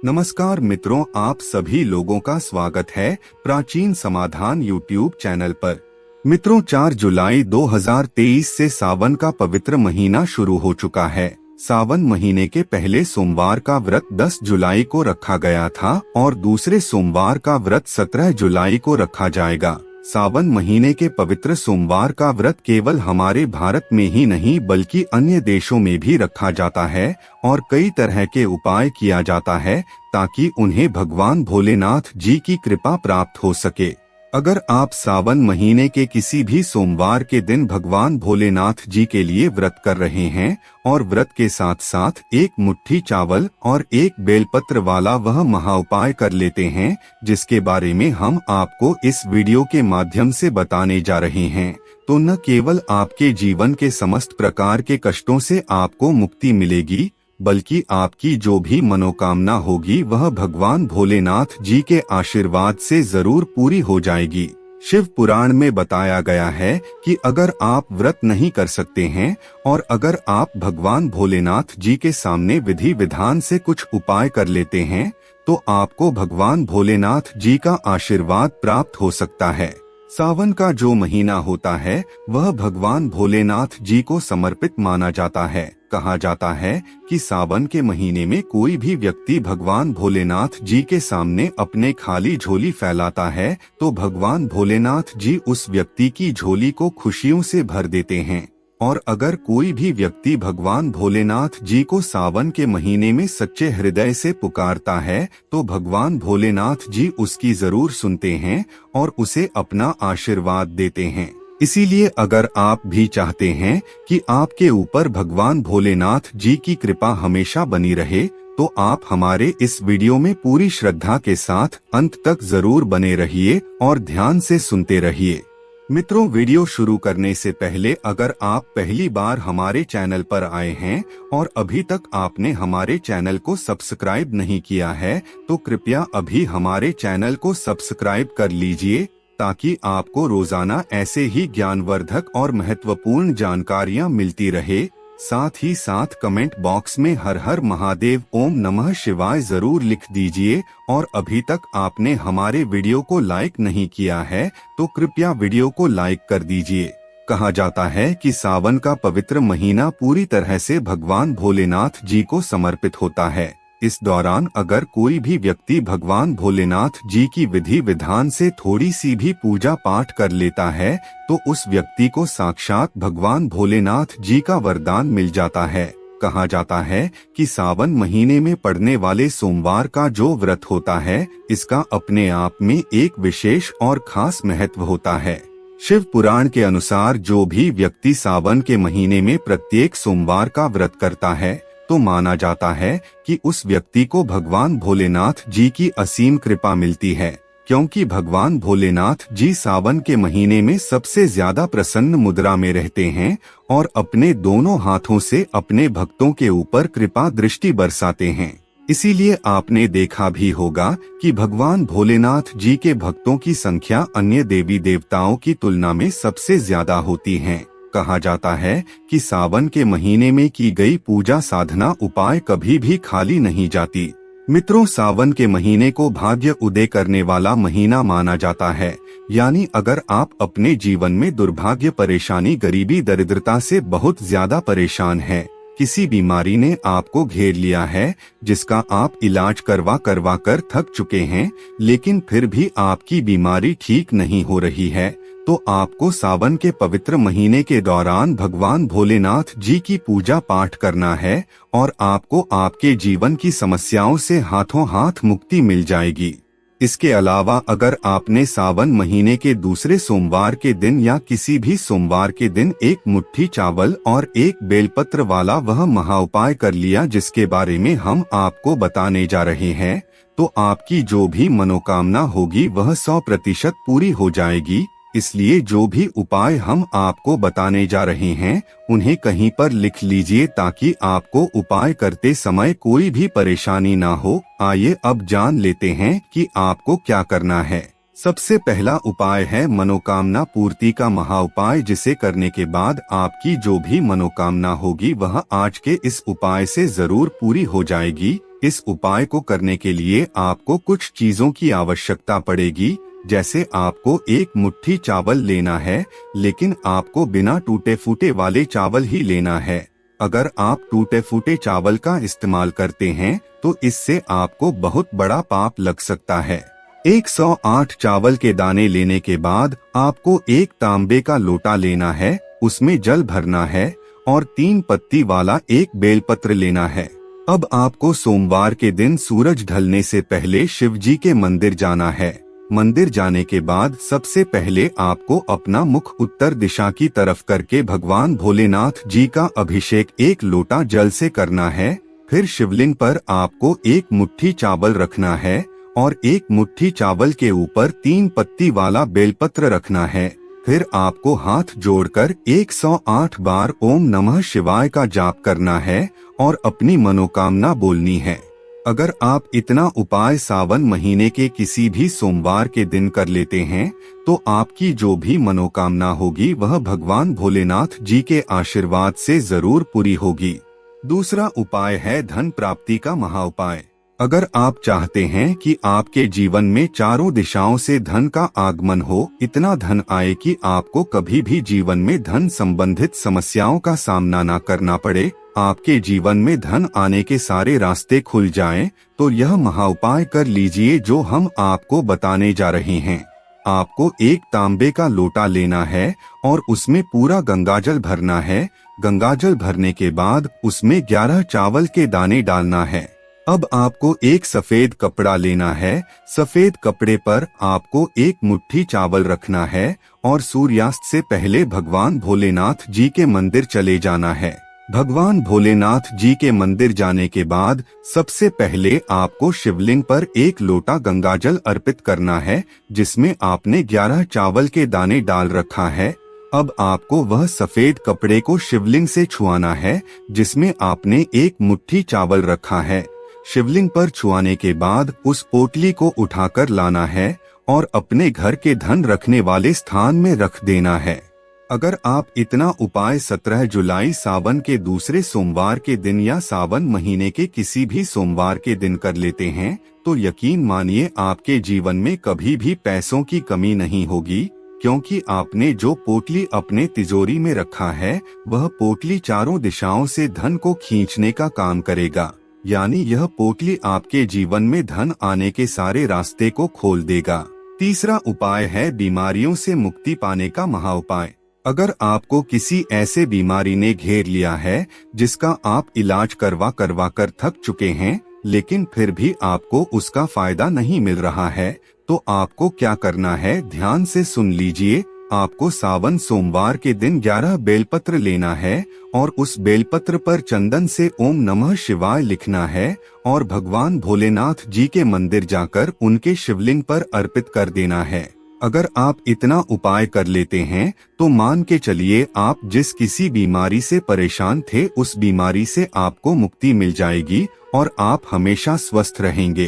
नमस्कार मित्रों, आप सभी लोगों का स्वागत है प्राचीन समाधान यूट्यूब चैनल पर। मित्रों, 4 जुलाई 2023 से सावन का पवित्र महीना शुरू हो चुका है। सावन महीने के पहले सोमवार का व्रत 10 जुलाई को रखा गया था और दूसरे सोमवार का व्रत 17 जुलाई को रखा जाएगा। सावन महीने के पवित्र सोमवार का व्रत केवल हमारे भारत में ही नहीं बल्कि अन्य देशों में भी रखा जाता है और कई तरह के उपाय किया जाता है ताकि उन्हें भगवान भोलेनाथ जी की कृपा प्राप्त हो सके। अगर आप सावन महीने के किसी भी सोमवार के दिन भगवान भोलेनाथ जी के लिए व्रत कर रहे हैं और व्रत के साथ साथ एक मुट्ठी चावल और एक बेलपत्र वाला वह महाउपाय कर लेते हैं जिसके बारे में हम आपको इस वीडियो के माध्यम से बताने जा रहे हैं, तो न केवल आपके जीवन के समस्त प्रकार के कष्टों से आपको मुक्ति मिलेगी बल्कि आपकी जो भी मनोकामना होगी वह भगवान भोलेनाथ जी के आशीर्वाद से जरूर पूरी हो जाएगी। शिव पुराण में बताया गया है कि अगर आप व्रत नहीं कर सकते हैं और अगर आप भगवान भोलेनाथ जी के सामने विधि विधान से कुछ उपाय कर लेते हैं तो आपको भगवान भोलेनाथ जी का आशीर्वाद प्राप्त हो सकता है। सावन का जो महीना होता है वह भगवान भोलेनाथ जी को समर्पित माना जाता है। कहा जाता है कि सावन के महीने में कोई भी व्यक्ति भगवान भोलेनाथ जी के सामने अपने खाली झोली फैलाता है तो भगवान भोलेनाथ जी उस व्यक्ति की झोली को खुशियों से भर देते हैं। और अगर कोई भी व्यक्ति भगवान भोलेनाथ जी को सावन के महीने में सच्चे हृदय से पुकारता है तो भगवान भोलेनाथ जी उसकी जरूर सुनते हैं और उसे अपना आशीर्वाद देते हैं। इसीलिए अगर आप भी चाहते हैं कि आपके ऊपर भगवान भोलेनाथ जी की कृपा हमेशा बनी रहे तो आप हमारे इस वीडियो में पूरी श्रद्धा के साथ अंत तक जरूर बने रहिए और ध्यान से सुनते रहिए। मित्रों, वीडियो शुरू करने से पहले अगर आप पहली बार हमारे चैनल पर आए हैं और अभी तक आपने हमारे चैनल को सब्सक्राइब नहीं किया है तो कृपया अभी हमारे चैनल को सब्सक्राइब कर लीजिए ताकि आपको रोजाना ऐसे ही ज्ञानवर्धक और महत्वपूर्ण जानकारियां मिलती रहे। साथ ही साथ कमेंट बॉक्स में हर हर महादेव ओम नमः शिवाय जरूर लिख दीजिए और अभी तक आपने हमारे वीडियो को लाइक नहीं किया है तो कृपया वीडियो को लाइक कर दीजिए। कहा जाता है कि सावन का पवित्र महीना पूरी तरह से भगवान भोलेनाथ जी को समर्पित होता है। इस दौरान अगर कोई भी व्यक्ति भगवान भोलेनाथ जी की विधि विधान से थोड़ी सी भी पूजा पाठ कर लेता है तो उस व्यक्ति को साक्षात भगवान भोलेनाथ जी का वरदान मिल जाता है। कहा जाता है कि सावन महीने में पड़ने वाले सोमवार का जो व्रत होता है इसका अपने आप में एक विशेष और खास महत्व होता है। शिव पुराण के अनुसार जो भी व्यक्ति सावन के महीने में प्रत्येक सोमवार का व्रत करता है तो माना जाता है कि उस व्यक्ति को भगवान भोलेनाथ जी की असीम कृपा मिलती है, क्योंकि भगवान भोलेनाथ जी सावन के महीने में सबसे ज्यादा प्रसन्न मुद्रा में रहते हैं और अपने दोनों हाथों से अपने भक्तों के ऊपर कृपा दृष्टि बरसाते हैं। इसीलिए आपने देखा भी होगा कि भगवान भोलेनाथ जी के भक्तों की संख्या अन्य देवी देवताओं की तुलना में सबसे ज्यादा होती है। कहा जाता है कि सावन के महीने में की गई पूजा साधना उपाय कभी भी खाली नहीं जाती। मित्रों, सावन के महीने को भाग्य उदय करने वाला महीना माना जाता है। यानी अगर आप अपने जीवन में दुर्भाग्य, परेशानी, गरीबी, दरिद्रता से बहुत ज्यादा परेशान हैं, किसी बीमारी ने आपको घेर लिया है जिसका आप इलाज करवा कर थक चुके हैं लेकिन फिर भी आपकी बीमारी ठीक नहीं हो रही है तो आपको सावन के पवित्र महीने के दौरान भगवान भोलेनाथ जी की पूजा पाठ करना है और आपको आपके जीवन की समस्याओं से हाथों हाथ मुक्ति मिल जाएगी। इसके अलावा अगर आपने सावन महीने के दूसरे सोमवार के दिन या किसी भी सोमवार के दिन एक मुट्ठी चावल और एक बेलपत्र वाला वह महाउपाय कर लिया जिसके बारे में हम आपको बताने जा रहे हैं तो आपकी जो भी मनोकामना होगी वह 100% पूरी हो जाएगी। इसलिए जो भी उपाय हम आपको बताने जा रहे हैं उन्हें कहीं पर लिख लीजिए ताकि आपको उपाय करते समय कोई भी परेशानी ना हो। आइए अब जान लेते हैं कि आपको क्या करना है। सबसे पहला उपाय है मनोकामना पूर्ति का महाउपाय, जिसे करने के बाद आपकी जो भी मनोकामना होगी वह आज के इस उपाय से जरूर पूरी हो जाएगी। इस उपाय को करने के लिए आपको कुछ चीजों की आवश्यकता पड़ेगी, जैसे आपको एक मुट्ठी चावल लेना है, लेकिन आपको बिना टूटे फूटे वाले चावल ही लेना है। अगर आप टूटे फूटे चावल का इस्तेमाल करते हैं तो इससे आपको बहुत बड़ा पाप लग सकता है। 108 चावल के दाने लेने के बाद आपको एक तांबे का लोटा लेना है, उसमें जल भरना है और 3 पत्ती वाला एक बेलपत्र लेना है। अब आपको सोमवार के दिन सूरज ढलने से पहले शिव जी के मंदिर जाना है। मंदिर जाने के बाद सबसे पहले आपको अपना मुख उत्तर दिशा की तरफ करके भगवान भोलेनाथ जी का अभिषेक एक लोटा जल से करना है। फिर शिवलिंग पर आपको एक मुट्ठी चावल रखना है और एक मुट्ठी चावल के ऊपर 3 पत्ती वाला बेलपत्र रखना है। फिर आपको हाथ जोड़कर 108 बार ओम नमः शिवाय का जाप करना है और अपनी मनोकामना बोलनी है। अगर आप इतना उपाय सावन महीने के किसी भी सोमवार के दिन कर लेते हैं तो आपकी जो भी मनोकामना होगी वह भगवान भोलेनाथ जी के आशीर्वाद से जरूर पूरी होगी। दूसरा उपाय है धन प्राप्ति का महाउपाय। अगर आप चाहते हैं कि आपके जीवन में चारों दिशाओं से धन का आगमन हो, इतना धन आए कि आपको कभी भी जीवन में धन संबंधित समस्याओं का सामना न करना पड़े, आपके जीवन में धन आने के सारे रास्ते खुल जाएं, तो यह महाउपाय कर लीजिए जो हम आपको बताने जा रहे हैं। आपको एक तांबे का लोटा लेना है और उसमें पूरा गंगाजल भरना है। गंगाजल भरने के बाद उसमें 11 चावल के दाने डालना है। अब आपको एक सफेद कपड़ा लेना है। सफेद कपड़े पर आपको एक मुट्ठी चावल रखना है और सूर्यास्त से पहले भगवान भोलेनाथ जी के मंदिर चले जाना है। भगवान भोलेनाथ जी के मंदिर जाने के बाद सबसे पहले आपको शिवलिंग पर एक लोटा गंगाजल अर्पित करना है, जिसमें आपने 11 चावल के दाने डाल रखा है। अब आपको वह सफेद कपड़े को शिवलिंग से छुआना है जिसमें आपने एक मुट्ठी चावल रखा है। शिवलिंग पर छुआने के बाद उस पोटली को उठाकर लाना है और अपने घर के धन रखने वाले स्थान में रख देना है। अगर आप इतना उपाय 17 जुलाई सावन के दूसरे सोमवार के दिन या सावन महीने के किसी भी सोमवार के दिन कर लेते हैं तो यकीन मानिए आपके जीवन में कभी भी पैसों की कमी नहीं होगी, क्योंकि आपने जो पोटली अपने तिजोरी में रखा है वह पोटली चारों दिशाओं से धन को खींचने का काम करेगा। यानी यह पोटली आपके जीवन में धन आने के सारे रास्ते को खोल देगा। तीसरा उपाय है बीमारियों से मुक्ति पाने का महाउपाय। अगर आपको किसी ऐसे बीमारी ने घेर लिया है जिसका आप इलाज करवा कर थक चुके हैं, लेकिन फिर भी आपको उसका फायदा नहीं मिल रहा है, तो आपको क्या करना है, ध्यान से सुन लीजिए। आपको सावन सोमवार के दिन 11 बेलपत्र लेना है और उस बेलपत्र पर चंदन से ओम नमः शिवाय लिखना है और भगवान भोलेनाथ जी के मंदिर जाकर उनके शिवलिंग पर अर्पित कर देना है। अगर आप इतना उपाय कर लेते हैं तो मान के चलिए आप जिस किसी बीमारी से परेशान थे उस बीमारी से आपको मुक्ति मिल जाएगी और आप हमेशा स्वस्थ रहेंगे।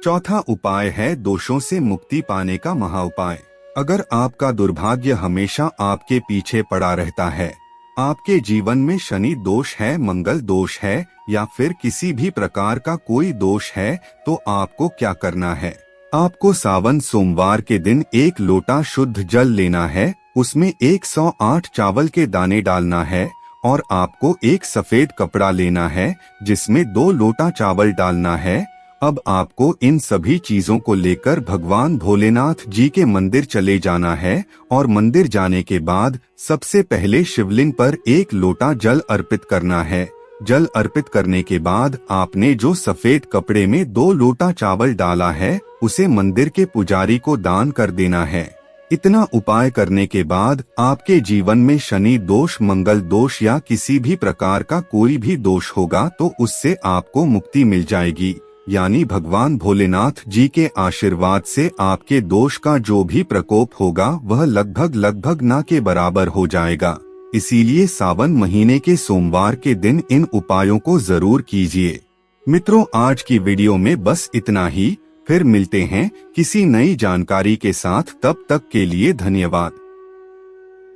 चौथा उपाय है दोषों से मुक्ति पाने का महाउपाय। अगर आपका दुर्भाग्य हमेशा आपके पीछे पड़ा रहता है, आपके जीवन में शनि दोष है, मंगल दोष है या फिर किसी भी प्रकार का कोई दोष है, तो आपको क्या करना है, आपको सावन सोमवार के दिन एक लोटा शुद्ध जल लेना है, उसमें 108 चावल के दाने डालना है और आपको एक सफेद कपड़ा लेना है जिसमें 2 लोटा चावल डालना है। अब आपको इन सभी चीजों को लेकर भगवान भोलेनाथ जी के मंदिर चले जाना है और मंदिर जाने के बाद सबसे पहले शिवलिंग पर एक लोटा जल अर्पित करना है। जल अर्पित करने के बाद आपने जो सफेद कपड़े में 2 लोटा चावल डाला है उसे मंदिर के पुजारी को दान कर देना है। इतना उपाय करने के बाद आपके जीवन में शनि दोष, मंगल दोष या किसी भी प्रकार का कोई भी दोष होगा तो उससे आपको मुक्ति मिल जाएगी। यानी भगवान भोलेनाथ जी के आशीर्वाद से आपके दोष का जो भी प्रकोप होगा वह लगभग ना के बराबर हो जाएगा। इसीलिए सावन महीने के सोमवार के दिन इन उपायों को जरूर कीजिए। मित्रों, आज की वीडियो में बस इतना ही। फिर मिलते हैं किसी नई जानकारी के साथ, तब तक के लिए धन्यवाद।